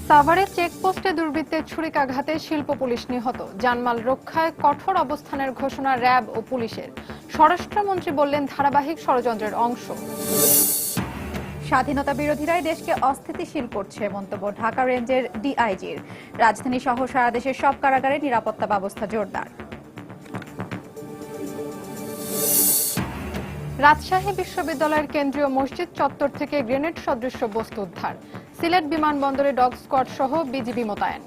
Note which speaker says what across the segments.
Speaker 1: সাভারের চেকপোস্টে দুর্বৃত্তের ছুরিকাঘাতে শিল্প পুলিশ নিহত। জানমাল রক্ষায় কঠোর অবস্থানের ঘোষণা র্যাব ও পুলিশের। স্বরাষ্ট্রমন্ত্রী বললেন, ধারাবাহিক ষড়যন্ত্রের অংশ।
Speaker 2: স্বাধীনতা বিরোধীরাই দেশকে অস্থিতিশীল করছে, মন্তব্য ঢাকা রেঞ্জের ডিআইজির। রাজধানী সহ সারা দেশের সব কারাগারে নিরাপত্তা ব্যবস্থা জোরদার।
Speaker 1: রাজশাহী বিশ্ববিদ্যালয়ের কেন্দ্রীয় মসজিদ চত্বর থেকে গ্রেনেড সদৃশ্য বস্তু উদ্ধার। সিলেট বিমানবন্দরে ডগ স্কোয়াড সহ বিজিবি মোতায়েন।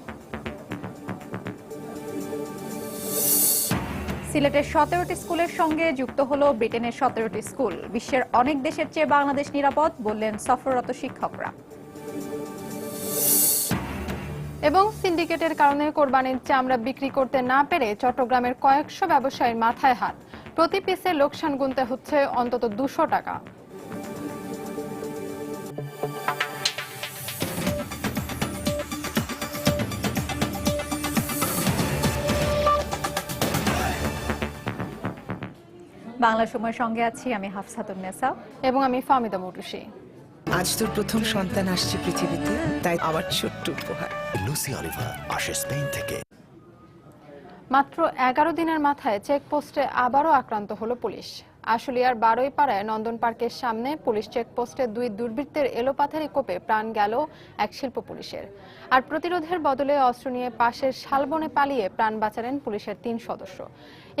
Speaker 2: সিলেটের 17টি স্কুলের সঙ্গে যুক্ত হলো ব্রিটেনের 17টি স্কুল। বিশ্বের অনেক দেশের চেয়ে বাংলাদেশ নিরাপদ, বললেন সফররত শিক্ষকরা।
Speaker 1: এবং সিন্ডিকেটের কারণে কোরবানির চামড়া বিক্রি করতে না পেরে চট্টগ্রামের কয়েকশো ব্যবসায়ীর মাথায় হাত। প্রতি পিসে লোকসান গুনতে হচ্ছে অন্তত 200 টাকা।
Speaker 2: বাংলা সময়ের সঙ্গে আছি আমি হাফসাতুন নেসা
Speaker 1: এবং আমি ফাহমিদা মৌটুসী।
Speaker 3: আজ তোর প্রথম সন্তান আসছে পৃথিবীতে, তাই আমার ছোট্ট উপহার।
Speaker 4: লুসি অলিভার আসে স্পেন থেকে।
Speaker 1: মাত্র 11 দিনের মাথায় চেকপোস্টে আবারও আক্রান্ত হলো পুলিশ। আশুলিয়ার বারুইপাড়ায় নন্দন পার্কের সামনে পুলিশ চেকপোস্টে দুই দুর্বৃত্তের এলোপাথারি কোপে প্রাণ গেল এক শিল্প পুলিশের। আর প্রতিরোধের বদলে অস্ত্র নিয়ে পাশের শালবনে পালিয়ে প্রাণ বাঁচালেন পুলিশের 3 সদস্য।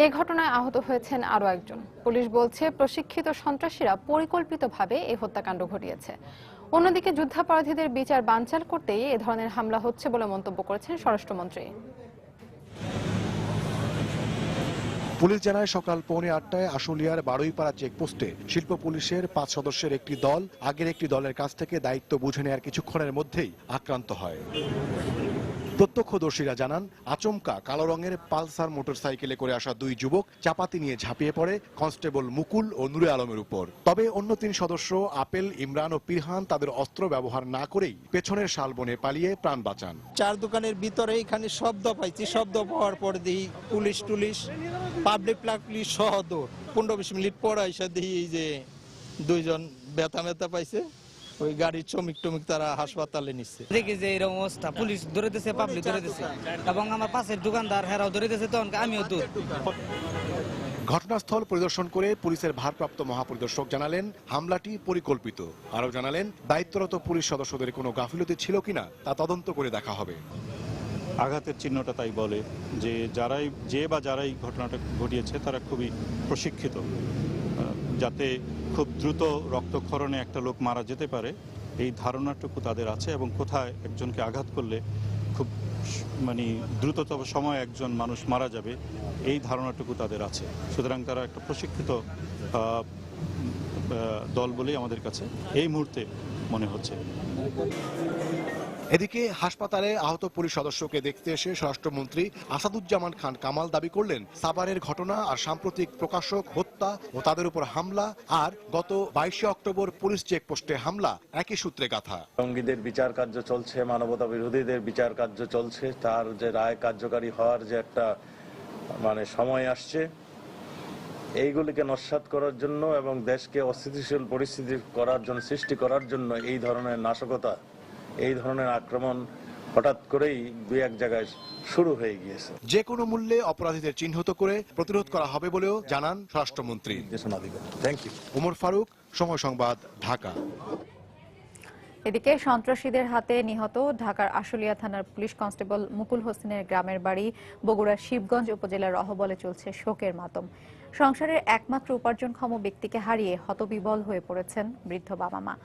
Speaker 1: এ ঘটনায় আহত হয়েছেন আরও একজন। পুলিশ বলছে, প্রশিক্ষিত সন্ত্রাসীরা পরিকল্পিতভাবে এই হত্যাকাণ্ড ঘটিয়েছে। অন্যদিকে যুদ্ধাপরাধীদের বিচার বানচাল করতেই এ ধরনের হামলা হচ্ছে বলে মন্তব্য করেছেন স্বরাষ্ট্রমন্ত্রী।
Speaker 5: পুলিশ জানায়, সকাল 8:45 আশুলিয়ার বারুইপাড়া চেকপোস্টে শিল্প পুলিশের 5 সদস্যের একটি দল আগের একটি দলের কাছ থেকে দায়িত্ব বুঝে নেওয়ার কিছুক্ষণের মধ্যেই আক্রান্ত হয়। প্রত্যক্ষদর্শীরা জানান, আচমকা কালো রঙের পালসার মোটরসাইকেলে করে আসা দুই যুবক চাপাতি নিয়ে ঝাঁপিয়ে পড়ে কনস্টেবল মুকুল ও নুরে আলমের উপর। তবে অন্য 3 সদস্য আপেল, ইমরান ও পিরহান তাদের অস্ত্র ব্যবহার না করেই পেছনের শালবনে পালিয়ে প্রাণ বাঁচান।
Speaker 6: 4 দোকানের ভিতরে এখানে শব্দ পাইছি। শব্দ পাওয়ার পর দিই পুলিশ পাবলিক সহ দৌড়। 15-20 মিনিট পর এসে দিই এই যে 2 জন ব্যথা পাইছে। ওই গাড়ির চমিক তারা হাসপাতালে নিচ্ছে।
Speaker 7: দেখি যে এরকম অবস্থা, পুলিশ ধরে দিচ্ছে, পাবলিক ধরে দিচ্ছে এবং আমার পাশের দোকানদার হেরাও ধরে দিচ্ছে, তখন আমিও দূর।
Speaker 5: ঘটনাস্থল পরিদর্শন করে পুলিশের ভারপ্রাপ্ত মহাপরিদর্শক জানালেন, হামলাটি পরিকল্পিত। আরও জানালেন, দায়িত্বরত পুলিশ সদস্যদের কোনো গাফিলতি ছিল কিনা তা তদন্ত করে দেখা হবে।
Speaker 8: আঘাতের চিহ্নটা তাই বলে যে যারাই ঘটনাটা ঘটিয়েছে তারা খুবই প্রশিক্ষিত, যাতে খুব দ্রুত রক্তক্ষরণে একটা লোক মারা যেতে পারে এই ধারণাটুকু তাদের আছে, এবং কোথায় একজনকে আঘাত করলে খুব দ্রুততম সময়ে একজন মানুষ মারা যাবে এই ধারণাটুকু তাদের আছে। সুতরাং তারা একটা প্রশিক্ষিত দল বলেই আমাদের কাছে এই মুহূর্তে মনে হচ্ছে।
Speaker 5: এদিকে হাসপাতালে আহত পুলিশ সদস্যকে দেখতে এসে স্বরাষ্ট্রমন্ত্রী আসাদুজ্জামান খান কামাল দাবি করলেন, সাভারের ঘটনা আর সাম্প্রতিক প্রকাশক হত্যা ও তাদের উপর হামলা আর গত 22 অক্টোবর পুলিশ চেকপোস্টে হামলা একই সূত্রে গাঁথা।
Speaker 9: জঙ্গিদের বিচার কার্য চলছে, মানবতা বিরোধীদের বিচার কার্য চলছে, তার যে রায় কার্যকারী হওয়ার যে একটা সময় আসছে, এইগুলিকে নস্যাৎ করার জন্য এবং দেশকে অস্থিতিশীল পরিস্থিতি সৃষ্টি করার জন্য এই ধরনের নাশকতা, এই ধরনের আক্রমণ হঠাৎ করেই 2-1 জায়গায় শুরু হয়ে গিয়েছে।
Speaker 5: যে কোনো মূল্যে অপরাধীদের চিহ্নিত করে প্রতিরোধ করা হবে বলেও জানান স্বরাষ্ট্রমন্ত্রী।
Speaker 9: Thank you.
Speaker 5: ওমর ফারুক, সময় সংবাদ, ঢাকা।
Speaker 2: এদিকে সন্ত্রাসীদের হাতে নিহত ঢাকার আশুলিয়া থানার পুলিশ কনস্টেবল মুকুল হোসেনের গ্রামের বাড়ি বগুড়ার শিবগঞ্জ উপজেলার রহবলে চলছে শোকের মাতম। সংসারের একমাত্র উপার্জনক্ষম ব্যক্তিকে হারিয়ে হতবিবল হয়ে পড়েছেন বৃদ্ধ বাবা মা।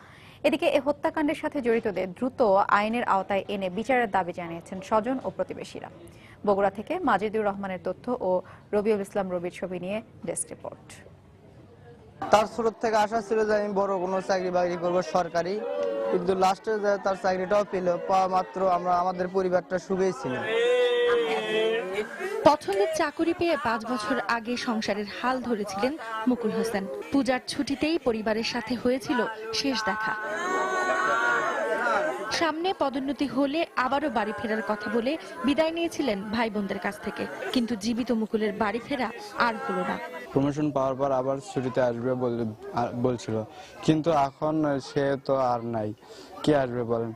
Speaker 2: এদিকে এ হত্যাকাণ্ডের সাথে জড়িতদের দ্রুত আইনের আওতায় এনে বিচারের দাবি জানিয়েছেন স্বজন ও প্রতিবেশীরা। বগুড়া থেকে মাজিদুর রহমানের তথ্য ও রবিউল ইসলাম রবির ছবি নিয়ে ডেস্ক রিপোর্ট।
Speaker 10: তার ছোট থেকে আশা ছিল যে আমি বড় কোনো চাকরি বাকরি করবো সরকারি, কিন্তু লাস্টে তার চাকরিটাও পেল, পাওয়া মাত্র আমাদের পরিবারটা সুখেই ছিল।
Speaker 11: পছন্দের চাকুরি পেয়ে 5 বছর আগে সংসারের হাল ধরেছিলেন মুকুল হোসেন। পূজার ছুটিতেই পরিবারের সাথে হয়েছিল শেষ দেখা। সামনে পদোন্নতি হলে আবারও বাড়ি ফেরার কথা বলে বিদায় নিয়েছিলেন ভাই বোনদের কাছ থেকে, কিন্তু জীবিত মুকুলের বাড়ি ফেরা আর হলো না।
Speaker 10: প্রমোশন পাওয়ার পর আবার ছুটিতে আসবে বলছিল, কিন্তু এখন সে তো আর নাই, কে আসবে বলেন।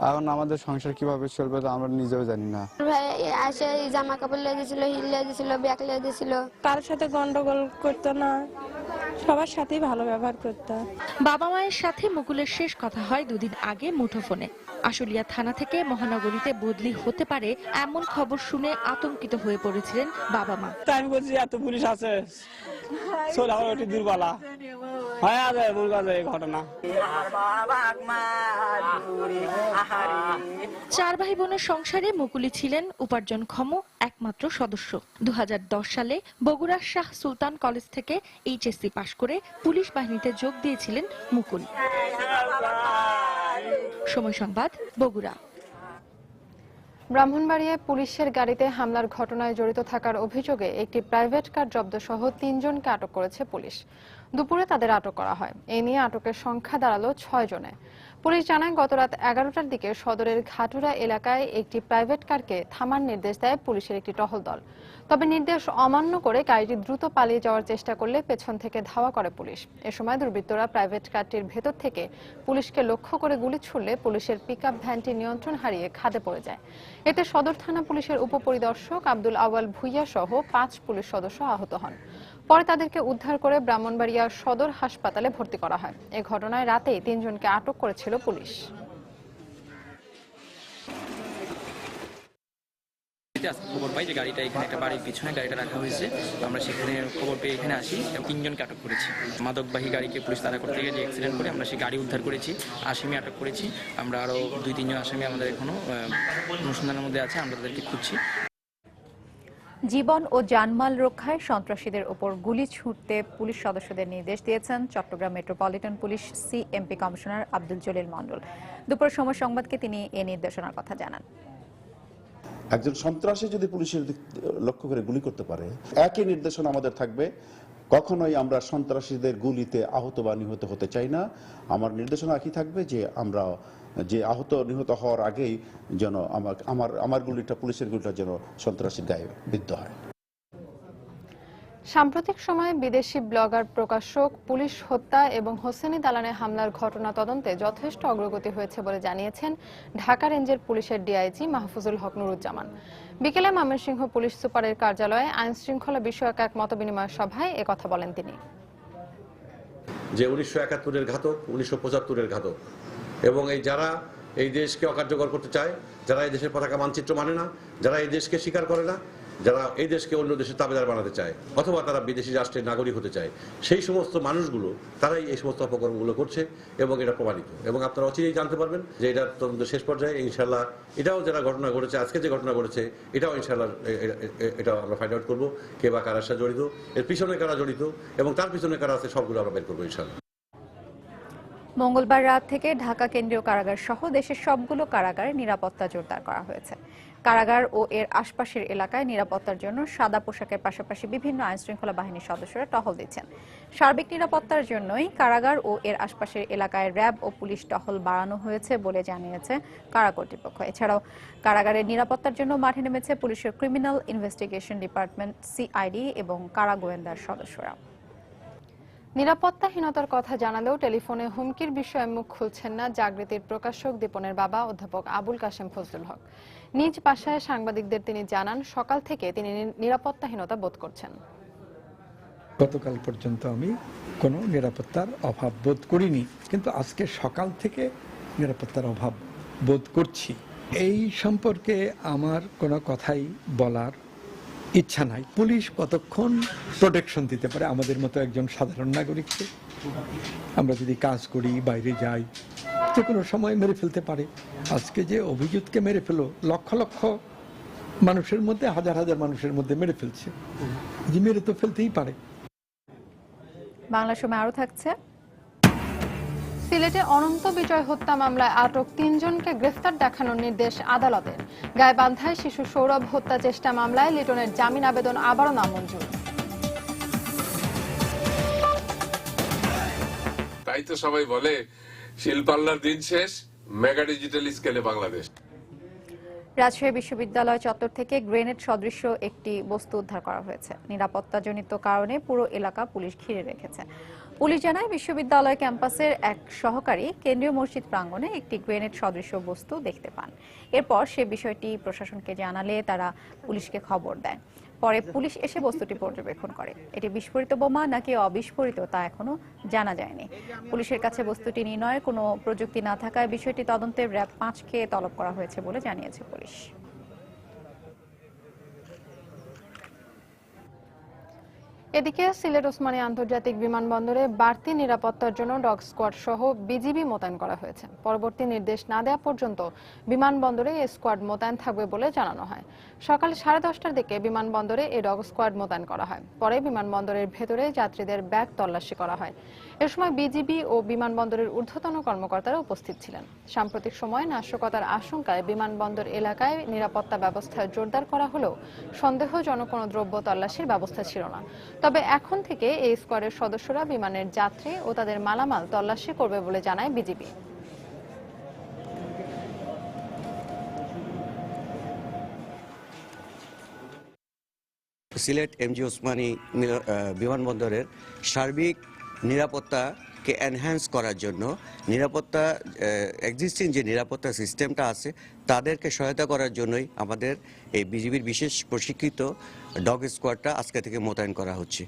Speaker 10: এখন আমাদের সংসার কিভাবে চলবে তো আমরা নিজেও জানি না।
Speaker 12: ভাই আসে জামা কাপড় লিয়ে দিয়েছিল, হিল লিয়ে দিয়েছিল, ব্যাগ লিয়ে দিয়েছিল।
Speaker 13: কারোর সাথে গন্ডগোল করতো না, সবার সাথেই ভালো ব্যবহার করতো।
Speaker 11: বাবা মায়ের সাথে মুকুলের শেষ কথা হয় দুদিন আগে মুঠোফোনে। আশুলিয়া থানা থেকে মহানগরীতে বদলি হতে পারে এমন খবর শুনে আতঙ্কিত হয়ে পড়েছিলেন বাবা মা।
Speaker 14: আমি বলছি এত পুলিশ আছে, দুর্বলা ঘটনা।
Speaker 11: 4 ভাই বোনের সংসারে মুকুলই ছিলেন উপার্জনক্ষম একমাত্র সদস্য। 2010 সালে বগুড়ার শাহ সুলতান কলেজ থেকে এইচএসসি পাশ করে পুলিশ বাহিনীতে যোগ দিয়েছিলেন মুকুল। সময় সংবাদ, বগুড়া।
Speaker 1: ব্রাহ্মণবাড়িয়ায় পুলিশের গাড়িতে হামলার ঘটনায় জড়িত থাকার অভিযোগে একটি প্রাইভেট কার জব্দ সহ 3 জনকে আটক করেছে পুলিশ। দুপুরে তাদের আটক করা হয়। এ নিয়ে আটকের সংখ্যা দাঁড়ালো 6 জনে। পুলিশ জানায় গতরাত 11টার দিকে সদরের ঘাটুরা এলাকায় একটি প্রাইভেট কারকে থামার নির্দেশ দেয় পুলিশের একটি টহল দল। তবে নির্দেশ অমান্য করে গাড়িটি দ্রুত পালিয়ে যাওয়ার চেষ্টা করলে পেছন থেকে ধাওয়া করে পুলিশ। এ সময় দুর্বৃত্তরা প্রাইভেট কারটির ভেতর থেকে পুলিশকে লক্ষ্য করে গুলি ছুড়লে পুলিশের পিকআপ ভ্যানটি নিয়ন্ত্রণ হারিয়ে খাদে পড়ে যায়। এতে সদর থানা পুলিশের উপপরিদর্শক আব্দুল আওয়াল ভুইয়া সহ 5 পুলিশ সদস্য আহত হন। পরে তাদেরকে উদ্ধার করে ব্রাহ্মণবাড়িয়া সদর হাসপাতালে ভর্তি করা হয়। এ ঘটনায় রাতেই 3 জনকে আটক করেছিল পুলিশ।
Speaker 15: খবর পাই যে গাড়িটা এখানে একটা বাড়ির পিছনে গাড়িটা রাখা হয়েছে। আমরা সেখানে খবর পেয়ে এখানে আসি, 3 জনকে আটক করেছি। মাদকবাহী গাড়িকে পুলিশ তাড়া করতে গিয়ে যে অ্যাক্সিডেন্ট করে আমরা সেই গাড়ি উদ্ধার করেছি, আসামি আটক করেছি। আমরা আরো 2-3 জন আসামি আমাদের এখনো অনুসন্ধানের মধ্যে আছে, আমরা তাদেরকে খুঁজছি।
Speaker 2: জীবন ও জানমাল রক্ষায় সন্ত্রাসীদের ওপর গুলি ছুটতে পুলিশ সদস্যদের নির্দেশ দিয়েছেন Chattogram metropolitan police CMP commissioner Abdul Jalil Mondal. দুপুর সময় সংবাদকে তিনি এ নির্দেশনার কথা জানান।
Speaker 16: একজন সন্ত্রাসী যদি পুলিশের লক্ষ্য করে গুলি করতে পারে, একই নির্দেশনা আমাদের থাকবে, কখনোই আমরা সন্ত্রাসীদের গুলিতে আহত বা নিহত হতে চাই না। আমার নির্দেশনা একই থাকবে যে আমরা যে আহত নিহত হওয়ার আগেই যেন আমার গুলিটা, পুলিশের গুলিটা যেন সন্ত্রাসীর গায়ে বিদ্ধ হয়।
Speaker 1: সাম্প্রতিক সময়ে বিদেশি ব্লগার, প্রকাশক, পুলিশ হত্যা এবং হোসেনি দালানে হামলার ঘটনা তদন্তে যথেষ্ট অগ্রগতি হয়েছে বলে জানিয়েছেন ঢাকা রেঞ্জের পুলিশের ডিআইজি মাহফুজুল হক নুরুজ্জামান। বিকেলে ময়মনসিংহ পুলিশ সুপারের কার্যালয়ে আইন শৃঙ্খলা বিষয়ক এক মতবিনিময় সভায় একথা বলেন তিনি।
Speaker 17: যে 1971-এর ঘাতক, 1975-এর ঘাতক এবং এই যারা এই দেশকে অকার্যকর করতে চায়, যারা এই দেশের পতাকা মানচিত্র মানে না, যারা এই দেশকে স্বীকার করে না, যারা এই দেশকে অন্য দেশের তাবেদার বানাতে চায় অথবা তারা বিদেশি রাষ্ট্রের নাগরিক হতে চায়, সেই সমস্ত মানুষগুলো তারাই এই সমস্ত অপকর্মগুলো করছে এবং এটা প্রমাণিত। এবং আপনারা অচিরেই জানতে পারবেন যে এটা তদন্ত শেষ পর্যায়ে ইনশাল্লাহ এটাও যারা ঘটনা ঘটেছে, আজকে যে ঘটনা ঘটেছে এটাও ইনশাল্লাহ এটাও আমরা ফাইন্ড আউট করবো কে বা কারার সাথে জড়িত, এর পিছনে কারা জড়িত এবং তার পিছনে কারা আছে সবগুলো আমরা বের করবো ইনশাল্লাহ।
Speaker 2: মঙ্গলবার রাত থেকে ঢাকা কেন্দ্রীয় কারাগার সহ দেশের সবগুলো কারাগারে নিরাপত্তা জোরদার করা হয়েছে। কারাগার ও এর আশপাশের এলাকায় নিরাপত্তার জন্য সাদা পোশাকের পাশাপাশি বিভিন্ন আইনশৃঙ্খলা বাহিনীর সদস্যরা টহল দিচ্ছেন। সার্বিক নিরাপত্তার জন্যই কারাগার ও এর আশপাশের এলাকায় র্যাব ও পুলিশ টহল বাড়ানো হয়েছে বলে জানিয়েছে কারা কর্তৃপক্ষ। এছাড়াও কারাগারের নিরাপত্তার জন্য মাঠে নেমেছে পুলিশের ক্রিমিনাল ইনভেস্টিগেশন ডিপার্টমেন্ট সিআইডি এবং কারা গোয়েন্দার সদস্যরা।
Speaker 1: নিরাপত্তাহীনতার কথা জানালেও টেলিফোনে হুমকির বিষয়ে মুখ খুলছেন না জাগৃতির প্রকাশক দীপনের বাবা অধ্যাপক আবুল কাশেম ফজলুল হক। নিজ বাসায় সাংবাদিকদের তিনি জানান, সকাল থেকে তিনি নিরাপত্তাহীনতা বোধ করছেন।
Speaker 18: গতকাল পর্যন্ত আমি কোনো নিরাপত্তার অভাব বোধ করিনি, কিন্তু আজকে সকাল থেকে নিরাপত্তার অভাব বোধ করছি। এই সম্পর্কে আমার কোনো কথাই বলার ইচ্ছা নাই। পুলিশ কতক্ষণ প্রোটেকশন দিতে পারে আমাদের মতো একজন সাধারণ নাগরিককে? আমরা যদি কাজ করি, বাইরে যাই, যে কোনো সময় মেরে ফেলতে পারে। আজকে যে অভিযুক্তকে মেরে ফেলো, লক্ষ লক্ষ মানুষের মধ্যে, হাজার হাজার মানুষের মধ্যে মেরে ফেলছে, যে মেরে তো ফেলতেই পারে।
Speaker 2: বাংলা সময় আরো থাকছে।
Speaker 1: সিলেটে অনন্ত বিজয় হত্যা মামলায় আটক 3 জনকে গ্রেফতার দেখানোর নির্দেশ আদালতের। গাইবান্ধায় শিশু সৌরভ হত্যা চেষ্টা মামলায় লিটনের জামিন আবেদন আবারও নামঞ্জুর।
Speaker 19: তাই তো সবাই বলে শিল্পাল্লার দিন শেষ, মেগা ডিজিটাল স্কেলে বাংলাদেশ।
Speaker 2: রাজশাহী বিশ্ববিদ্যালয় চত্বর থেকে গ্রেনেড সদৃশ্য একটি বস্তু উদ্ধার করা হয়েছে। নিরাপত্তাজনিত কারণে পুরো এলাকা পুলিশ ঘিরে রেখেছে। পুলিশ জানায় বিশ্ববিদ্যালয় ক্যাম্পাসের এক সহকারী কেন্দ্রীয় মসজিদ প্রাঙ্গণে একটি গ্রেনেড সদৃশ বস্তু দেখতে পান। এরপর সে বিষয়টি প্রশাসনকে জানালে তারা পুলিশকে খবর দেয়। পরে পুলিশ এসে বস্তুটি পর্যবেক্ষণ করে। এটি বিস্ফোরিত বোমা নাকি অবিস্ফোরিত তা এখনো জানা যায়নি। পুলিশের কাছে বস্তুটি নির্ণয়ের কোনো প্রযুক্তি না থাকায় বিষয়টি তদন্তে র‍্যাব ৫কে তলব করা হয়েছে বলে জানিয়েছে পুলিশ।
Speaker 1: এদিকে সিলেট ওসমানী আন্তর্জাতিক বিমানবন্দরে বাড়তি নিরাপত্তার জন্য ডগ স্কোয়াড সহ বিজিবি মোতায়েন করা হয়েছে। পরবর্তী নির্দেশ না দেওয়া পর্যন্ত বিমানবন্দরে এই স্কোয়াড মোতায়েন থাকবে বলে জানানো হয়। সকাল 10:30টার দিকে বিমানবন্দরে এই ডগ স্কোয়াড মোতায়েন করা হয়। পরে বিমানবন্দরের ভেতরে যাত্রীদের ব্যাগ তল্লাশি করা হয়। এ সময় বিজিবি ও বিমানবন্দরের ঊর্ধ্বতন কর্মকর্তারা উপস্থিত ছিলেন। সাম্প্রতিক সময়ে নাশকতার আশঙ্কায় বিমানবন্দর এলাকায় নিরাপত্তা ব্যবস্থা জোরদার করা হলেও সন্দেহজনক কোনো দ্রব্য তল্লাশির ব্যবস্থা ছিল না। তবে এখন থেকে এই স্কোয়াডের সদস্যরা বিমানের যাত্রী ও তাদের মালামাল তল্লাশি করবে বলে জানায় বিজিবি।
Speaker 14: সিলেট এমজি ওসমানী বিমানবন্দরের সার্বিক নিরাপত্তাকে এনহ্যান্স করার জন্য নিরাপত্তা এক্সিস্টিং যে নিরাপত্তা সিস্টেমটা আছে তাদেরকে সহায়তা করার জন্যই আমাদের এই বিজিবির বিশেষ প্রশিক্ষিত ডগ স্কোয়াডটা আজকে থেকে মোতায়েন করা হচ্ছে।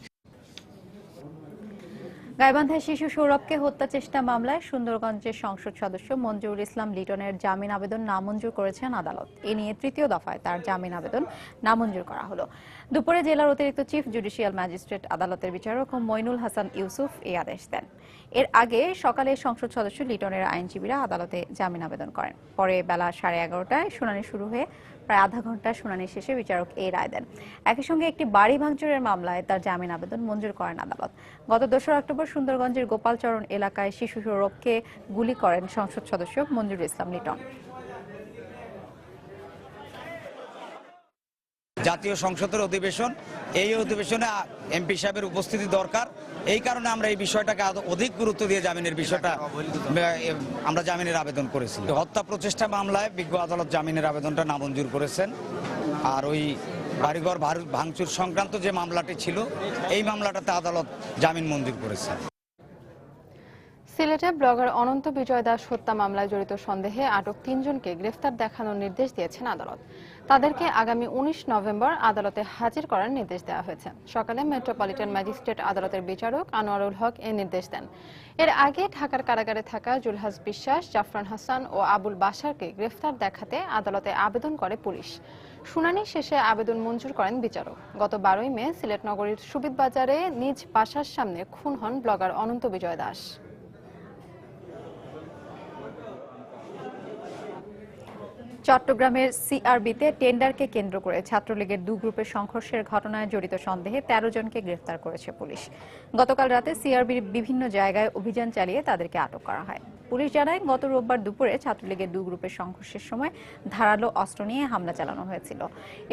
Speaker 2: গাইবান্ধায় শিশু সৌরভকে হত্যা চেষ্টা মামলায় সুন্দরগঞ্জের সংসদ সদস্য মঞ্জুরুল ইসলাম লিটনের জামিন আবেদন নামঞ্জুর করেছেন আদালত। এ নিয়ে তৃতীয় দফায় তার জামিন আবেদন নামঞ্জুর করা হলো। দুপুরে জেলার অতিরিক্ত চিফ জুডিশিয়াল ম্যাজিস্ট্রেট আদালতের বিচারক মইনুল হাসান ইউসুফ এই আদেশ দেন। এর আগে সকালে সংসদ সদস্য লিটনের আইনজীবীরা আদালতে জামিন আবেদন করেন। পরে বেলা 11:30টায় শুনানি শুরু হয়ে প্রায় আধা ঘন্টা শুনানি শেষে বিচারক এই রায় দেন। একই সঙ্গে একটি বাড়ি ভাঙচুরের মামলায় তার জামিন আবেদন মঞ্জুর করেন আদালত। গত 2 অক্টোবর সুন্দরগঞ্জের গোপালচরণ এলাকায় শিশু সৌরভকে গুলি করেন সংসদ সদস্য মঞ্জুরুল ইসলাম লিটন।
Speaker 7: জাতীয় সংসদের অধিবেশন, এই অধিবেশনে এমপি সাহেবের উপস্থিতি দরকার। এই কারণে আমরা এই বিষয়টাকে অধিক গুরুত্ব দিয়ে জামিনের বিষয়টা আমরা জামিনের আবেদন করেছি। হত্যা প্রচেষ্টা মামলায় বিজ্ঞ আদালত জামিনের আবেদনটা নামঞ্জুর করেছেন। আর ওই বাড়িঘর ভাঙচুর সংক্রান্ত যে মামলাটি ছিল এই মামলাটাতে আদালত জামিন মঞ্জুর করেছেন।
Speaker 1: সিলেটে ব্লগার অনন্ত বিজয় দাস হত্যা মামলায় জড়িত সন্দেহে আটক 3 জনকে গ্রেফতার দেখানোর নির্দেশ দিয়েছেন আদালত। তাদেরকে আগামী 19 নভেম্বর আদালতে হাজির করার নির্দেশ দেওয়া হয়েছে। সকালে মেট্রোপলিটন ম্যাজিস্ট্রেট আদালতের বিচারক আনোয়ারুল হক এই নির্দেশ দেন। এর আগে ঢাকার কারাগারে থাকা জুলহাস বিশ্বাস, জাফরান হাসান ও আবুল বাশারকে গ্রেফতার দেখাতে আদালতে আবেদন করে পুলিশ। শুনানি শেষে আবেদন মঞ্জুর করেন বিচারক। গত 12 মে সিলেট নগরীর সুবিদ বাজারে নিজ বাসার সামনে খুন হন ব্লগার অনন্ত বিজয় দাস।
Speaker 2: চট্টগ্রামের সিআরবিতে টেন্ডারকে কেন্দ্র করে ছাত্রলীগের 2 গ্রুপের সংঘর্ষের ঘটনায় জড়িত সন্দেহে 13 জনকে গ্রেফতার করেছে পুলিশ। গতকাল রাতে সিআরবির বিভিন্ন জায়গায় অভিযান চালিয়ে তাদেরকে আটক করা হয়। পুলিশ জানায় গত রোববার দুপুরে ছাত্রলীগের 2 গ্রুপের সংঘর্ষের সময় ধারালো অস্ত্র নিয়ে হামলা চালানো হয়েছিল।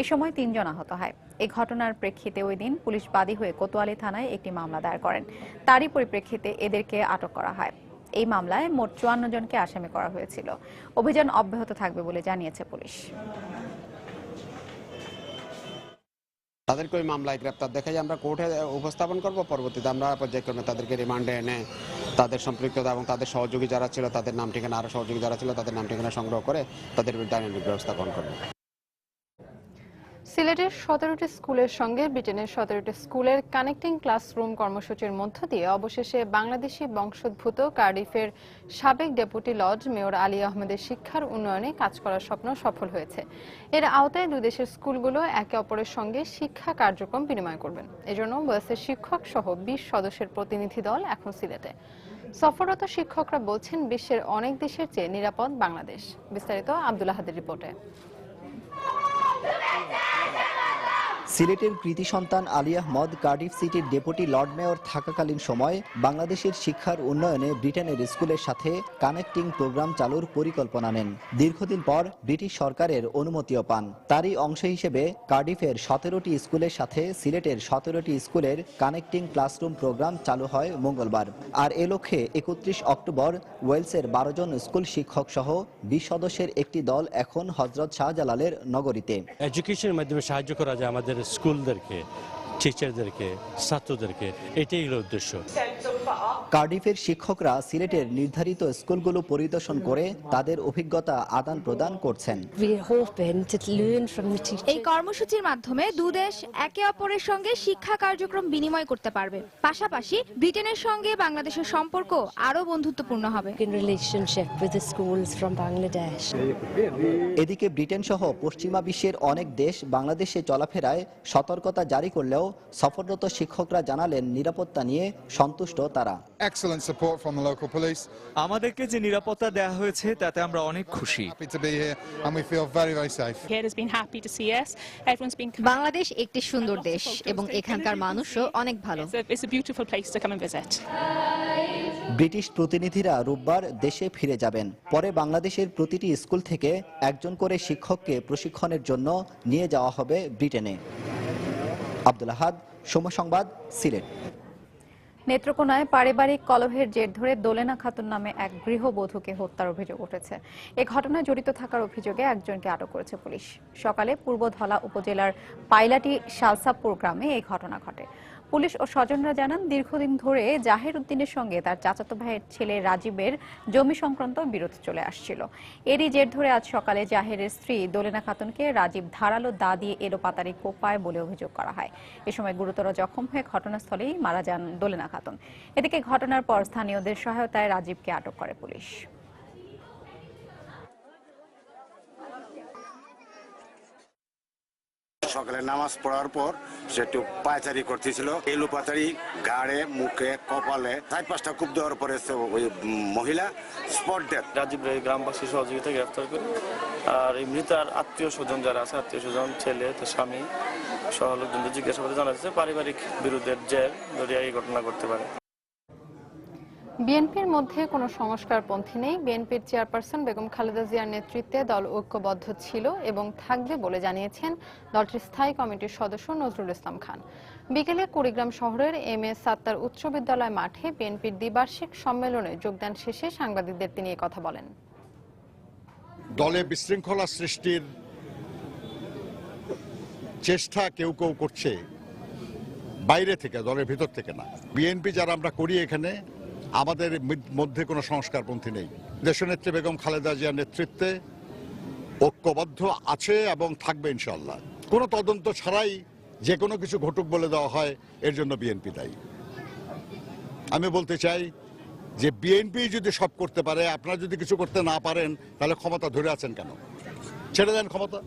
Speaker 2: এ সময় 3 জন আহত হয়। এই ঘটনার প্রেক্ষিতে ওই দিন পুলিশ বাদী হয়ে কোতোয়ালি থানায় একটি মামলা দায়ের করেন। তারই পরিপ্রেক্ষিতে এদেরকে আটক করা হয়। এই মামলায় মোট 54 জনকে আসামি করা হয়েছিল। অভিযান অব্যাহত থাকবে বলে জানিয়েছে পুলিশ।
Speaker 20: তাদেরকে ওই মামলায় গ্রেপ্তার দেখাই আমরা কোর্টে উপস্থাপন করব। পরবর্তীতে আমরা পর্যায়ক্রমে তাদেরকে রিমান্ডে এনে তাদের সম্পৃক্ততা এবং তাদের সহযোগী যারা ছিল তাদের নাম ঠিকানা, আরো সহযোগী যারা ছিল তাদের নাম ঠিকানা সংগ্রহ করে তাদের বিরুদ্ধে আইনানুগ ব্যবস্থা গ্রহণ করব।
Speaker 1: সিলেটের 17টি স্কুলের সঙ্গে ব্রিটেনের 17টি স্কুলের কানেক্টিং ক্লাসরুম কর্মসূচির মধ্য দিয়ে অবশেষে বাংলাদেশি বংশোদ্ভূত কার্ডিফের সাবেক ডেপুটি লর্ড মেয়র আলী আহমেদের শিক্ষার উন্নয়নে কাজ করার স্বপ্ন সফল হয়েছে। এর আওতায় 2 দেশের স্কুলগুলো একে অপরের সঙ্গে শিক্ষা কার্যক্রম বিনিময় করবেন। এজন্য ওয়েলসের শিক্ষক সহ 20 সদস্যের প্রতিনিধি দল এখন সিলেটে। সফররত শিক্ষকরা বলছেন বিশ্বের অনেক দেশের চেয়ে নিরাপদ বাংলাদেশ। বিস্তারিত আব্দুল আহাদের রিপোর্টে।
Speaker 21: সিলেটের কৃতি সন্তান আলী আহমদ কার্ডিফ সিটির ডেপুটি লর্ড মেয়র থাকাকালীন সময় বাংলাদেশের শিক্ষার উন্নয়নে ব্রিটেনের স্কুলের সাথে কানেক্টিং প্রোগ্রাম চালুর পরিকল্পনা নেন। দীর্ঘদিন পর ব্রিটিশ সরকারের অনুমতিও পান। তারই অংশ হিসেবে কার্ডিফের 17টি স্কুলের সাথে সিলেটের 17টি স্কুলের কানেক্টিং ক্লাসরুম প্রোগ্রাম চালু হয় মঙ্গলবার। আর এ লক্ষ্যে 31 অক্টোবর ওয়েলসের 12 জন স্কুল শিক্ষক সহ 20 সদস্যের একটি দল এখন হযরত শাহজালালের নগরীতে।
Speaker 22: এডুকেশনের মাধ্যমে সাহায্য করা যায় আমাদের স্কুলদেরকে, টিচারদেরকে, ছাত্রদেরকে, এটাই হলো উদ্দেশ্য।
Speaker 21: কার্ডিফের শিক্ষকরা সিলেটের নির্ধারিত স্কুলগুলো পরিদর্শন করে তাদের অভিজ্ঞতা আদান প্রদান করছেন।
Speaker 3: এই কর্মসূচির মাধ্যমে দুদেশ একে অপরের সঙ্গে শিক্ষা কার্যক্রম বিনিময় করতে পারবে, পাশাপাশি ব্রিটেনের সঙ্গে বাংলাদেশের সম্পর্ক আরো বন্ধুত্বপূর্ণ হবে।
Speaker 21: এদিকে ব্রিটেন সহ পশ্চিমা বিশ্বের অনেক দেশ বাংলাদেশে চলাফেরায় সতর্কতা জারি করলেও সফররত শিক্ষকরা জানালেন নিরাপত্তা নিয়ে সন্তুষ্ট তারা।
Speaker 4: আমাদেরকে যে নিরাপত্তা দেওয়া হয়েছে তাতে আমরা অনেক খুশি।
Speaker 23: বাংলাদেশ একটি সুন্দর দেশ এবং এখানকার মানুষও অনেক ভালো।
Speaker 21: ব্রিটিশ প্রতিনিধিরা রোববার দেশে ফিরে যাবেন। পরে বাংলাদেশের প্রতিটি স্কুল থেকে একজন করে শিক্ষককে প্রশিক্ষণের জন্য নিয়ে যাওয়া হবে ব্রিটেনে। আব্দুল আহাদ, সময় সংবাদ, সিলেট।
Speaker 2: নেত্রকোনায় পারিবারিক কলহের জের ধরে দোলেনা খাতুন নামে এক গৃহবধূকে হত্যার অভিযোগ উঠেছে। এ ঘটনায় জড়িত থাকার অভিযোগে একজনকে আটক করেছে পুলিশ। সকালে পূর্বধলা উপজেলার পাইলাটি শালসাপুর গ্রামে এই ঘটনা ঘটে। পুলিশ ও স্বজনরা জানান, দীর্ঘদিন ধরে জাহের উদ্দিনের সঙ্গে তার চাচাতো ভাইয়ের ছেলে রাজীবের জমি সংক্রান্ত বিরোধ চলে আসছিল। এরই জের ধরে আজ সকালে জাহেরের স্ত্রী দোলেনা খাতুনকে রাজীব ধারালো দা দিয়ে এলোপাতাড়ি কোপায় বলে অভিযোগ করা হয়। এ সময় গুরুতর জখম হয়ে ঘটনাস্থলেই মারা যান দোলেনা খাতুন। এদিকে ঘটনার পর স্থানীয়দের সহায়তায় রাজীবকে আটক করে পুলিশ।
Speaker 24: সকালে নামাজ পড়ার পর সে একটু পায়চারি করতেছিল, এলো পাতারি গাড়ে, মুখে, কপালে 4-5টা কূপ দেওয়ার পরে ওই মহিলা স্পট ডেথ।
Speaker 25: রাজীব রায় গ্রামবাসী সহযোগিতা গ্রেফতার করে, আর এই মৃতার আত্মীয় স্বজন যারা আছে, আত্মীয় স্বজন, ছেলে, তার স্বামী সহ লোকজনদের জিজ্ঞাসাবাদে জানা যাচ্ছে পারিবারিক বিরোধের জের ধরে এই ঘটনা ঘটতে পারে।
Speaker 1: বিএনপির মধ্যে কোনো সংস্কারপন্থী নেই। বিএনপির চেয়ারপারসন বেগম খালেদা জিয়ার নেতৃত্বে দল ঐক্যবদ্ধ ছিল এবং থাকবে বলে জানিয়েছেন দলটির স্থায়ী কমিটির সদস্য নজরুল ইসলাম খান। বিকেলে কুড়িগ্রাম শহরের এম এ সাত্তার উচ্চ বিদ্যালয় মাঠে বিএনপির দ্বিবার্ষিক সম্মেলনে যোগদান শেষে সাংবাদিকদের তিনি কথা বলেন।
Speaker 26: দলে বিশৃঙ্খলা সৃষ্টির চেষ্টা কেউ কেউ করছে বাইরে থেকে, দলের ভিতর থেকে না। বিএনপি যারা আমরা করি এখানে, আমাদের মধ্যে কোনো সংস্কারপন্থী নেই। দেশনেত্রী বেগম খালেদা জিয়ার নেতৃত্বে ঐক্যবদ্ধ আছে এবং থাকবে ইনশাআল্লাহ। কোনো তদন্ত ছাড়াই যে কোনো কিছু ঘটুক বলে দেওয়া হয়, এর জন্য বিএনপি দায়ী। আমি বলতে চাই যে বিএনপি যদি সব করতে পারে, আপনারা যদি কিছু করতে না পারেন, তাহলে ক্ষমতা ধরে আছেন কেন? ছেড়ে দেন ক্ষমতা।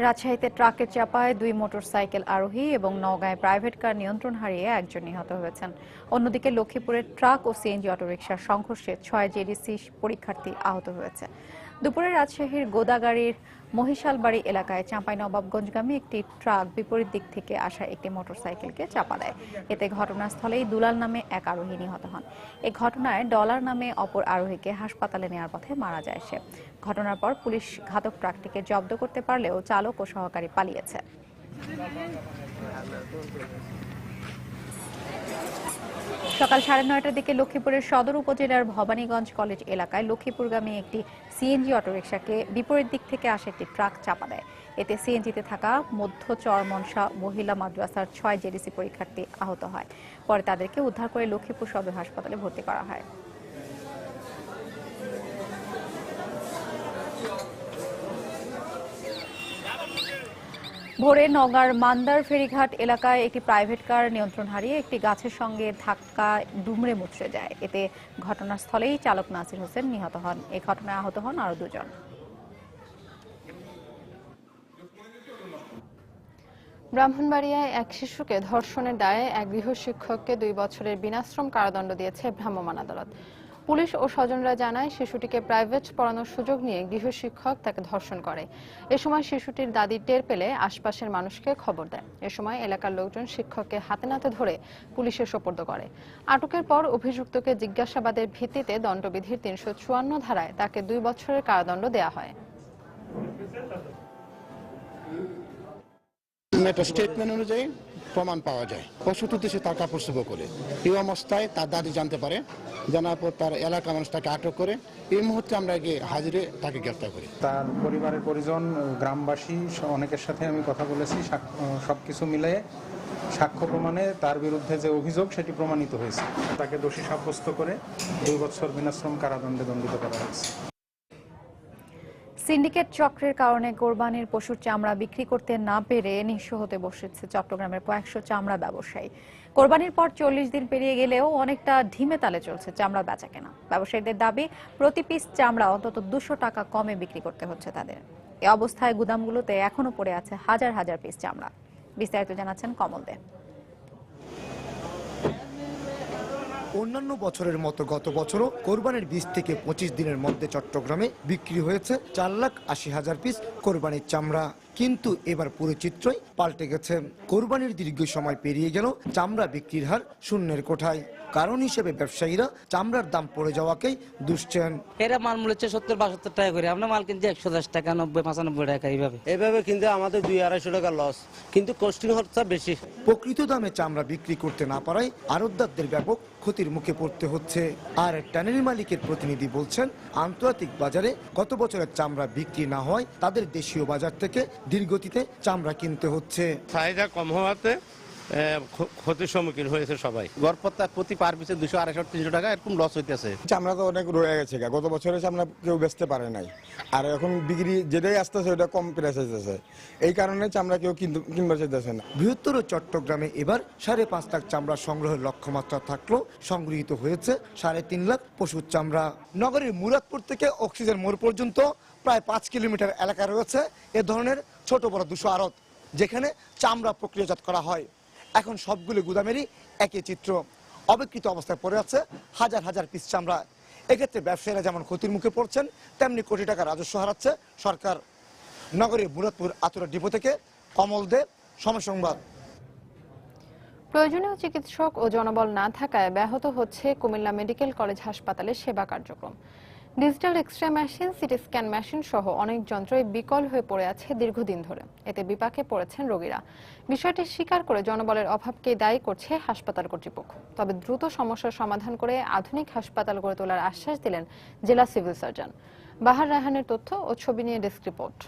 Speaker 2: রাজশাহীতে ট্রাকের চাপায় 2 মোটরসাইকেল আরোহী এবং নওগাঁয় প্রাইভেট কার নিয়ন্ত্রণ হারিয়ে একজন নিহত হয়েছেন। অন্যদিকে লক্ষ্মীপুরের ট্রাক ও সিএনজি অটোরিকশার সংঘর্ষে 6 জেডিসি পরীক্ষার্থী আহত হয়েছে। দুপুরে রাজশাহীর গোদাগাড়ির মহিশালবাড়ি এলাকায় চাঁপাইনবাবগঞ্জগামী একটি ট্রাক বিপরীত দিক থেকে আসা একটি মোটরসাইকেলকে চাপা দেয়। এতে ঘটনাস্থলেই দুলাল নামে এক আরোহী নিহত হন। এই ঘটনায় ডলার নামে অপর আরোহীকে হাসপাতালে নেওয়ার পথে মারা যায় সে। ঘটনার পর পুলিশ ঘাতক ট্রাকটিকে জব্দ করতে পারলেও চালক ও সহকারী পালিয়েছে। সকাল 9:30টার দিকে লক্ষ্মীপুরের সদর উপজেলার ভবানীগঞ্জ কলেজ এলাকায় লক্ষ্মীপুরগামী একটি সিএনজি অটোরিকশাকে বিপরীত দিক থেকে আসা একটি ট্রাক চাপা দেয়। এতে সিএনজিতে থাকা মধ্য চরমনসা মহিলা মাদ্রাসার 6 জেডিসি পরীক্ষার্থী আহত হয়। পরে তাদেরকে উদ্ধার করে লক্ষ্মীপুর সদর হাসপাতালে ভর্তি করা হয়। ভোরে নওগাঁর মান্দার ফেরিঘাট এলাকায় একটি প্রাইভেট কার নিয়ন্ত্রণ হারিয়ে একটি গাছের সঙ্গে ধাক্কা দুমড়ে মুচড়ে যায়। এতে ঘটনাস্থলেই চালক নাসির হোসেন নিহত হন। এই ঘটনায় আহত হন আরো 2 জন।
Speaker 1: ব্রাহ্মণবাড়িয়ায় এক শিশুকে ধর্ষণের দায়ে এক গৃহশিক্ষককে 2 বছরের বিনাশ্রম কারাদণ্ড দিয়েছে ভ্রাম্যমাণ আদালত। পুলিশ ও স্বজনরা জানায়, শিশুটিকে প্রাইভেট পড়ানোর সুযোগ নিয়ে গৃহশিক্ষক তাকে ধর্ষণ করে। এ সময় শিশুটির দাদি টের পেলে আশপাশের মানুষকে খবর দেয়। এ সময় এলাকার লোকজন শিক্ষককে হাতে নাতে ধরে পুলিশের সোপর্দ করে। আটকের পর অভিযুক্তকে জিজ্ঞাসাবাদের ভিত্তিতে দণ্ডবিধির 354 ধারায় তাকে 2 বছরের কারাদণ্ড দেওয়া হয়।
Speaker 27: একটা স্টেটমেন্ট অনুযায়ী প্রমাণ পাওয়া যায়। পশুটিতে সে তার কাপড় চোপড় করে এই অবস্থায় তার দাদি জানতে পারে, জানার পর তার এলাকা মানুষ তাকে আটক করে। এই মুহূর্তে আমরা গিয়ে হাজিরে তাকে গ্রেফতার করি।
Speaker 28: তার পরিবারের পরিজন, গ্রামবাসী অনেকের সাথে আমি কথা বলেছি, সবকিছু মিলিয়ে
Speaker 5: সাক্ষ্য প্রমাণে তার বিরুদ্ধে যে অভিযোগ সেটি প্রমাণিত হয়েছে। তাকে দোষী সাব্যস্ত করে 2 বছর বিনাশ্রম কারাদণ্ডে দণ্ডিত করা হয়েছে।
Speaker 2: সিন্ডিকেট চক্রের কারণে কোরবানির পশুর চামড়া বিক্রি করতে না পেরে নিঃস্ব হতে বসেছে চট্টগ্রামের কয়েকশো চামড়া ব্যবসায়ী। কোরবানির পর 40 দিন পেরিয়ে গেলেও অনেকটা ঢিমে তালে চলছে চামড়া বেচাকেনা। ব্যবসায়ীদের দাবি প্রতি পিস চামড়া অন্তত 200 টাকা কমে বিক্রি করতে হচ্ছে তাদের। এই অবস্থায় গুদামগুলোতে এখনো পড়ে আছে হাজার হাজার পিস চামড়া। বিস্তারিত জানাচ্ছেন কমল দে।
Speaker 6: অন্যান্য বছরের মতো গত বছরও কোরবানির 20 থেকে 25 দিনের মধ্যে চট্টগ্রামে বিক্রি হয়েছে 4,80,000 পিস কোরবানির চামড়া। কিন্তু এবার পুরো চিত্রই পাল্টে গেছে। কোরবানির দীর্ঘ সময় পেরিয়ে গেল চামড়া বিক্রির হার শূন্যের কোঠায়। কারণ হিসেবে ব্যবসায়ীরা চামড়ার দাম পড়ে যাওয়াকেই দুষছেন।
Speaker 8: এরা মাল মূল্য 70-72 টাকা করে, আমরা মাল কিনছি 110 টাকা, 90-95 টাকা এইভাবে কিন্তু আমাদের 200-250 টাকা লস, কিন্তু কস্টিং খরচা বেশি।
Speaker 6: প্রকৃত দামে চামড়া বিক্রি করতে না পারায় আড়তদারদের ব্যাপক ক্ষতির মুখে পড়তে হচ্ছে। আর ট্যানারি মালিকের প্রতিনিধি বলছেন, আন্তর্জাতিক বাজারে গত বছরের চামড়া বিক্রি না হয় তাদের দেশীয় বাজার থেকে ধীরগতিতে চামড়া কিনতে হচ্ছে।
Speaker 9: চাহিদা কম হওয়াতে ক্ষতির সম্মুখীন হয়েছে সবাই।
Speaker 27: গড়পত্তা প্রতি পার পিছে 200-250-300 টাকা এরকম লস হইতেছে। চামড়া তো অনেক রয়ে গেছে, গত বছরের চামড়া কেউ বেচতে পারে নাই, আর এখন বিক্রি যেটাই আসতেছে ওটা কম প্রাইস আসতেছে, এই কারণে চামড়া কেউ কিনতে চাইতেছে না। বৃহত্তর চট্টগ্রামে এবার 5.5 লাখ চামড়া সংগ্রহের লক্ষ্যমাত্রা থাকলেও সংগৃহীত হয়েছে 3.5 লাখ পশুর চামড়া। নগরীর মুরাদপুর থেকে অক্সিজেন মোড় পর্যন্ত প্রায় 5 কিলোমিটার এলাকা রয়েছে এ ধরনের ছোট বড় 200 আড়ত, যেখানে চামড়া প্রক্রিয়াজাত করা হয়। এখন সবগুলো গুদামেরই একই চিত্র, অবিকৃত অবস্থায় পড়ে আছে হাজার হাজার পিস চামড়া। এক্ষেত্রে ব্যবসায়ীরা যেমন ক্ষতির মুখে পড়ছেন, তেমনি কোটি টাকা রাজস্ব হারাচ্ছে সরকার। নগরীর মুরাদপুর আতুরা ডিপো থেকে কমল দে, সময় সংবাদ।
Speaker 1: প্রয়োজনীয় চিকিৎসক ও জনবল না থাকায় ব্যাহত হচ্ছে কুমিল্লা মেডিকেল কলেজ হাসপাতালের সেবা কার্যক্রম। Digital x-ray machine, CT scan machine সহ অনেক যন্ত্রই বিকল হয়ে পড়ে আছে দীর্ঘদিন ধরে। এতে বিপাকে পড়েছেন রোগীরা। বিষয়টি স্বীকার করে জনবলের অভাবকে দায়ী করছে হাসপাতাল কর্তৃপক্ষ। তবে দ্রুত সমস্যার সমাধান করে আধুনিক হাসপাতাল গড়ে তোলার আশ্বাস দিলেন জেলা সিভিল সার্জন। বাহার রায়হানের তথ্য ও ছবি নিয়ে ডেস্ক রিপোর্ট।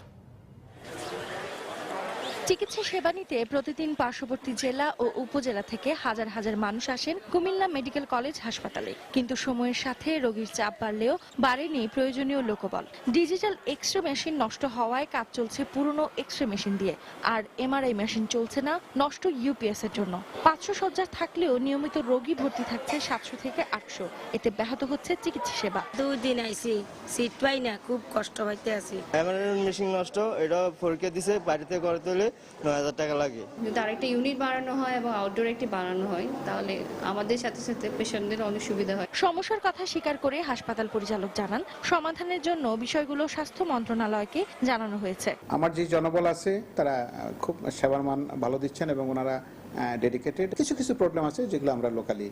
Speaker 11: চিকিৎসা সেবা নিতে প্রতিদিন পার্শ্ববর্তী জেলা ও উপজেলা থেকে হাজার হাজার মানুষ আসেন কুমিল্লা মেডিকেল কলেজ হাসপাতালে। কিন্তু সময়ের সাথে রোগীর চাপ বাড়লেও বাড়েনি প্রয়োজনীয় লোকবল। ডিজিটাল এক্স-রে মেশিন নষ্ট হওয়ায় কাজ চলছে পুরনো এক্স-রে মেশিন দিয়ে, আর এমআরআই মেশিন চলছে না নষ্ট ইউপিএস এর জন্য। 500 শয্যা থাকলেও নিয়মিত রোগী ভর্তি থাকছে 700 থেকে 800। এতে ব্যাহত হচ্ছে চিকিৎসা সেবা।
Speaker 10: 2 দিন আইছি, সিট পাই না, খুব কষ্ট পাইতে আছি।
Speaker 12: এমআরআই মেশিন নষ্ট, এটা পরীক্ষা দিছে, বাড়িতে করতে হলে 9,000 টাকা লাগে।
Speaker 13: যদি আরেকটা ইউনিট বাড়ানো হয় এবং আউটডোর একটি বাড়ানো হয় তাহলে আমাদের সাথে সাথে পেশেন্টদের অনেক সুবিধা হয়।
Speaker 11: সমস্যার কথা স্বীকার করে হাসপাতাল পরিচালক জানান, সমাধানের জন্য বিষয়গুলো স্বাস্থ্য মন্ত্রণালয়কে জানানো হয়েছে।
Speaker 5: আমার যে জনবল আছে তারা খুব সেবার মান ভালো দিচ্ছেন এবং ওনারা ডেডিকেটেড। কিছু কিছু প্রবলেম আছে যেগুলো আমরা লোকালি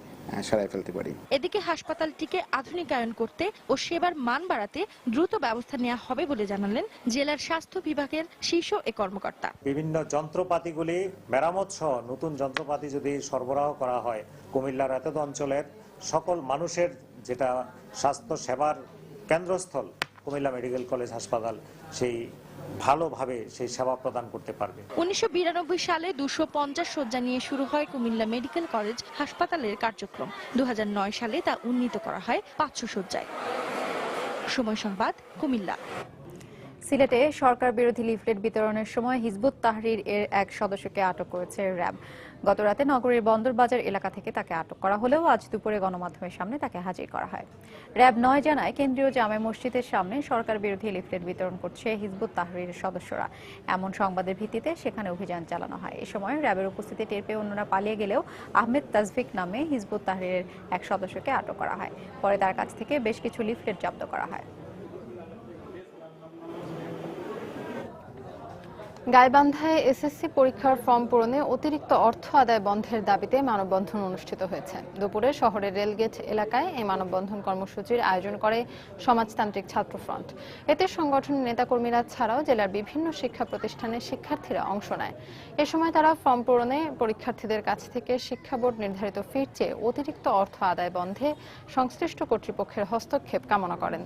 Speaker 5: সারাই ফেলতে পারি।
Speaker 11: এদিকে হাসপাতালটিকে আধুনিকায়ন করতে ও সেবার মান বাড়াতে দ্রুত ব্যবস্থা নেওয়া হবে বলে জানালেন জেলার স্বাস্থ্য বিভাগের শীর্ষ এ কর্মকর্তা।
Speaker 28: বিভিন্ন যন্ত্রপাতিগুলি মেরামত সহ নতুন যন্ত্রপাতি যদি সরবরাহ করা হয়, কুমিল্লার এতদ অঞ্চলের সকল মানুষের যেটা স্বাস্থ্য সেবার কেন্দ্রস্থল কুমিল্লা মেডিকেল কলেজ হাসপাতাল, সেই ভালোভাবে সেই সেবা প্রদান করতে পারবে।
Speaker 11: 1992 সালে 250 শয্যা নিয়ে শুরু হয় কুমিল্লা মেডিকেল কলেজ হাসপাতালের কার্যক্রম। 2009 সালে তা উন্নীত করা হয় 500 শয্যায়। সময় সংবাদ, কুমিল্লা।
Speaker 2: সিলেটে সরকার বিরোধী লিফলেট বিতরণের সময় হিজবুত তাহরির এর এক সদস্যকে আটক করেছে র্যাব। গতরাতে নগরীর বন্দরবাজার এলাকা থেকে তাকে আটক করা হলেও আজ দুপুরে গণমাধ্যমের সামনে তাকে হাজির করা হয়। র্যাব 9 জানায়, কেন্দ্রীয় জামে মসজিদের সামনে সরকার বিরোধী লিফলেট বিতরণ করছে হিজবুত তাহরিরের সদস্যরা। এমন সংবাদের ভিত্তিতে সেখানে অভিযান চালানো হয়। এ সময় র্যাবের উপস্থিতি টের পেয়ে অন্যরা পালিয়ে গেলেও আহমেদ তাজভিক নামে হিজবুত তাহরিরের এক সদস্যকে আটক করা হয়। পরে তার কাছ থেকে বেশ কিছু লিফলেট জব্দ করা হয়।
Speaker 1: গাইবান্ধায় এসএসসি পরীক্ষার ফর্ম পূরণে অতিরিক্ত অর্থ আদায় বন্ধের দাবিতে মানববন্ধন অনুষ্ঠিত হয়েছে। দুপুরে শহরের রেলগেট এলাকায় এই মানববন্ধন কর্মসূচির আয়োজন করে সমাজতান্ত্রিক ছাত্র ফ্রন্ট। এতে সংগঠনের নেতাকর্মীরা ছাড়াও জেলার বিভিন্ন শিক্ষা প্রতিষ্ঠানের শিক্ষার্থীরা অংশ নেয়। এ সময় তারা ফর্ম পূরণে পরীক্ষার্থীদের কাছ থেকে শিক্ষা বোর্ড নির্ধারিত ফির চেয়ে অতিরিক্ত অর্থ আদায় বন্ধে সংশ্লিষ্ট কর্তৃপক্ষের হস্তক্ষেপ কামনা করেন।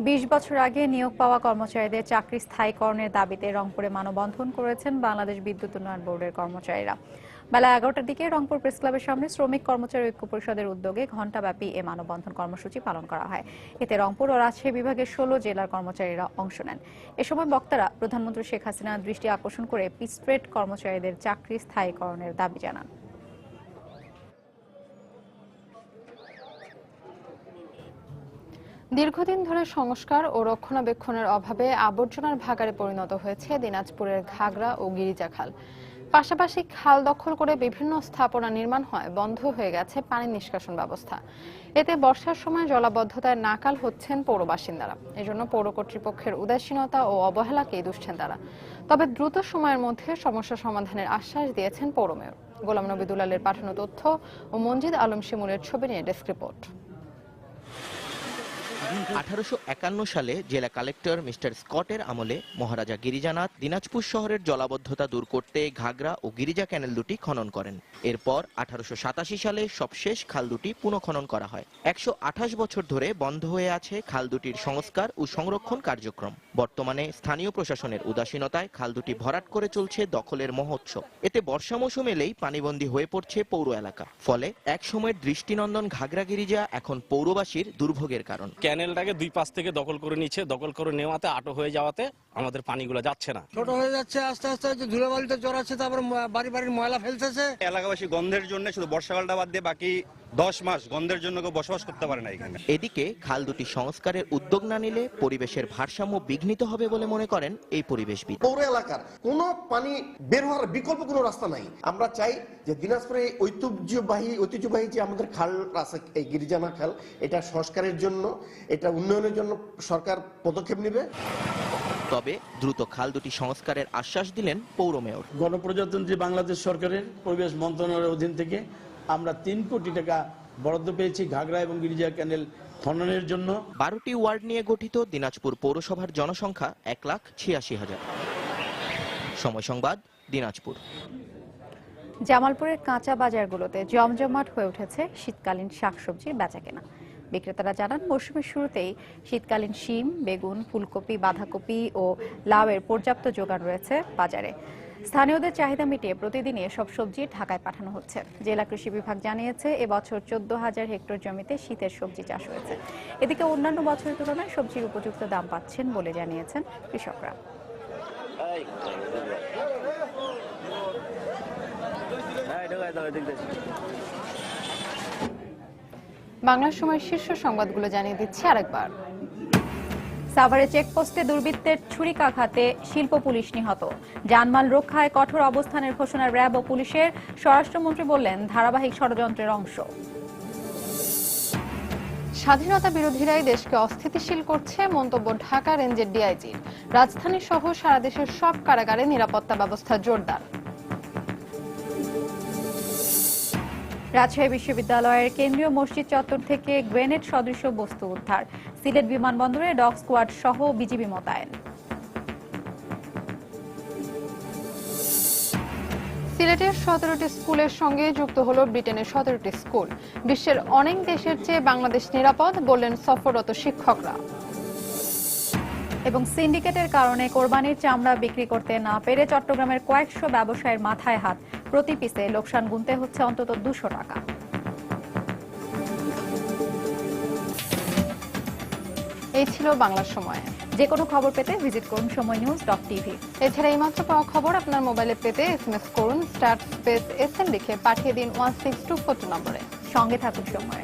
Speaker 2: 20 বছর আগে নিয়োগ পাওয়া কর্মচারীদের চাকরি স্থায়ীকরণের দাবিতে রংপুরে মানববন্ধন করেছেন বাংলাদেশ বিদ্যুৎ উন্নয়ন বোর্ডের কর্মচারীরা। বেলা 11টার দিকে রংপুর প্রেস ক্লাবের সামনে শ্রমিক কর্মচারী ঐক্য পরিষদের উদ্যোগে ঘণ্টাব্যাপী এ মানববন্ধন কর্মসূচি পালন করা হয়। এতে রংপুর ও রাজশাহী বিভাগের 16 জেলার কর্মচারীরা অংশ নেন। এ সময় বক্তারা প্রধানমন্ত্রী শেখ হাসিনার দৃষ্টি আকর্ষণ করে পিসপ্রেড কর্মচারীদের চাকরি স্থায়ীকরণের দাবি জানান।
Speaker 1: দীর্ঘদিন ধরে সংস্কার ও রক্ষণাবেক্ষণের অভাবে আবর্জনার ভাগাড়ে পরিণত হয়েছে দিনাজপুরের ঘাগড়া ও গিরিজাখাল। পাশাপাশি খাল দখল করে বিভিন্ন স্থাপনা নির্মাণ হয় বন্ধ হয়ে গেছে পানি নিষ্কাশন ব্যবস্থা। এতে বর্ষার সময় জলাবদ্ধতায় নাকাল হচ্ছেন পৌর বাসিন্দারা। এজন্য পৌর কর্তৃপক্ষের উদাসীনতা ও অবহেলাকেই দুষছেন তারা। তবে দ্রুত সময়ের মধ্যে সমস্যা সমাধানের আশ্বাস দিয়েছেন পৌর মেয়র। গোলাম নবী দুলালের পাঠানো তথ্য ও মঞ্জিদ আলম শিমুলের ছবি নিয়ে ডেস্ক রিপোর্ট।
Speaker 7: 1851 সালে জেলা কালেক্টর মিস্টার স্কটের আমলে মহারাজা গিরিজানাথ দিনাজপুর শহরের জলাবদ্ধতা দূর করতে ঘাগড়া ও গিরিজা ক্যানেল দুটি খনন করেন। এরপর 1887 সালে সবশেষ খাল দুটি পুনঃখনন করা হয়। 128 বছর ধরে বন্ধ হয়ে আছে খাল দুটির সংস্কার ও সংরক্ষণ কার্যক্রম। বর্তমানে স্থানীয় প্রশাসনের উদাসীনতায় খাল দুটি ভরাট করে চলছে দখলের মহোৎসব। এতে বর্ষা মৌসুম এলেই পানিবন্দী হয়ে পড়ছে পৌর এলাকা। ফলে এক সময়ের দৃষ্টিনন্দন ঘাগড়া গিরিজা এখন পৌরবাসীর দুর্ভোগের কারণ।
Speaker 22: ক্যানেলটাকে দুই পাশ থেকে দখল করে নিচ্ছে, দখল করে নেওয়াতে আটো হয়ে যাওয়াতে আমাদের পানিগুলো যাচ্ছে না,
Speaker 8: ছোট হয়ে যাচ্ছে আস্তে আস্তে, ধুলোবালিতে জড়াচ্ছে, তারপর বাড়ি বাড়ির ময়লা ফেলতেছে।
Speaker 14: এলাকাবাসী গন্ধের জন্য শুধু বর্ষাকালটা বাদ দিয়ে বাকি 10 মাস গন্ধের জন্য কেউ বসবাস করতে পারে না এখানে।
Speaker 7: এদিকে খাল দুটি সংস্কারের উদ্যোগ না নিলে পরিবেশের ভারসাম্য বিঘ্নিত হবে বলে মনে করেন এই পরিবেশবিদ।
Speaker 15: পৌর এলাকার কোনো পানি বের হওয়ার বিকল্প কোনো রাস্তা নাই। আমরা চাই যে দিনাজপুরে ঐতিহ্যবাহী যে আমাদের খাল আছে, এই গিরিজানা খাল, এটা সংস্কারের জন্য, এটা উন্নয়নের জন্য সরকার পদক্ষেপ নেবে।
Speaker 7: তবে দ্রুত খাল দুটি সংস্কারের আশ্বাস দিলেন পৌর মেয়র।
Speaker 8: গণপ্রজাতন্ত্রী বাংলাদেশ সরকারের পরিবেশ মন্ত্রণালয়ের অধীন থেকে আমরা 3 কোটি টাকা বরাদ্দ পেয়েছি ঘাগড়া এবং গিরিজা ক্যানেল খননের জন্য।
Speaker 7: 12টি ওয়ার্ড নিয়ে গঠিত দিনাজপুর পৌরসভার জনসংখ্যা 1,86,000। সময় সংবাদ, দিনাজপুর।
Speaker 2: জামালপুরের কাঁচা বাজারগুলোতে জমজমাট হয়ে উঠেছে শীতকালীন শাকসবজির বেচাকেনা। বিক্রেতারা জানান, মৌসুমের শুরুতেই শীতকালীন শিম, বেগুন, ফুলকপি, বাঁধাকপি ও লাউয়ের পর্যাপ্ত যোগান রয়েছে বাজারে। স্থানীয়দের চাহিদা মিটিয়ে প্রতিদিনই এসব সবজি ঢাকায় পাঠানো হচ্ছে। জেলা কৃষি বিভাগ জানিয়েছে, এবছর 14,000 হেক্টর জমিতে শীতের সবজি চাষ হয়েছে। এদিকে অন্যান্য বছরের তুলনায় সবজির উপযুক্ত দাম পাচ্ছেন বলে জানিয়েছেন কৃষকরা।
Speaker 1: বাংলার সময় শীর্ষ সংবাদগুলো জানিয়ে দিচ্ছি আরেকবার।
Speaker 2: সাভারে চেকপোস্টে দুর্বৃত্তের ছুরিকাঘাতে শিল্প পুলিশ নিহত। জানমাল রক্ষায় কঠোর অবস্থানের ঘোষণা র্যাব ও পুলিশের। স্বরাষ্ট্রমন্ত্রী বললেন, ধারাবাহিক ষড়যন্ত্রের অংশ।
Speaker 1: স্বাধীনতা বিরোধীরাই দেশকে অস্থিতিশীল করছে, মন্তব্য ঢাকা রেঞ্জের ডিআইজির। রাজধানী সহ সারা দেশের সব কারাগারে নিরাপত্তা ব্যবস্থা জোরদার।
Speaker 2: রাজশাহী বিশ্ববিদ্যালয়ের কেন্দ্রীয় মসজিদ চত্বর থেকে গ্রেনেড সদৃশ বস্তু উদ্ধার। সিলেট বিমানবন্দরে ডগ স্কোয়াড সহ বিজিবি মোতায়েন।
Speaker 1: সিলেটের 17টি স্কুলের সঙ্গে যুক্ত হলো ব্রিটেনের 17টি স্কুল। বিশ্বের অনেক দেশের চেয়ে বাংলাদেশ নিরাপদ, বললেন সফররত শিক্ষকরা।
Speaker 2: এবং সিন্ডিকেটের কারণে কোরবানির চামড়া বিক্রি করতে না পেরে চট্টগ্রামের কয়েকশো ব্যবসায়ীর মাথায় হাত। প্রতি পিসে লোকসান গুনতে হচ্ছে অন্তত 200 টাকা।
Speaker 1: এই ছিল বাংলার সময়।
Speaker 2: যে কোনো খবর পেতে ভিজিট করুন সময়নিউজ.tv।
Speaker 1: এছাড়া এইমাত্র পাওয়া খবর আপনার মোবাইলে পেতে SMS করুন *SN লিখে পাঠিয়ে দিন 16242 নম্বরে।
Speaker 2: সঙ্গে থাকুন সময়।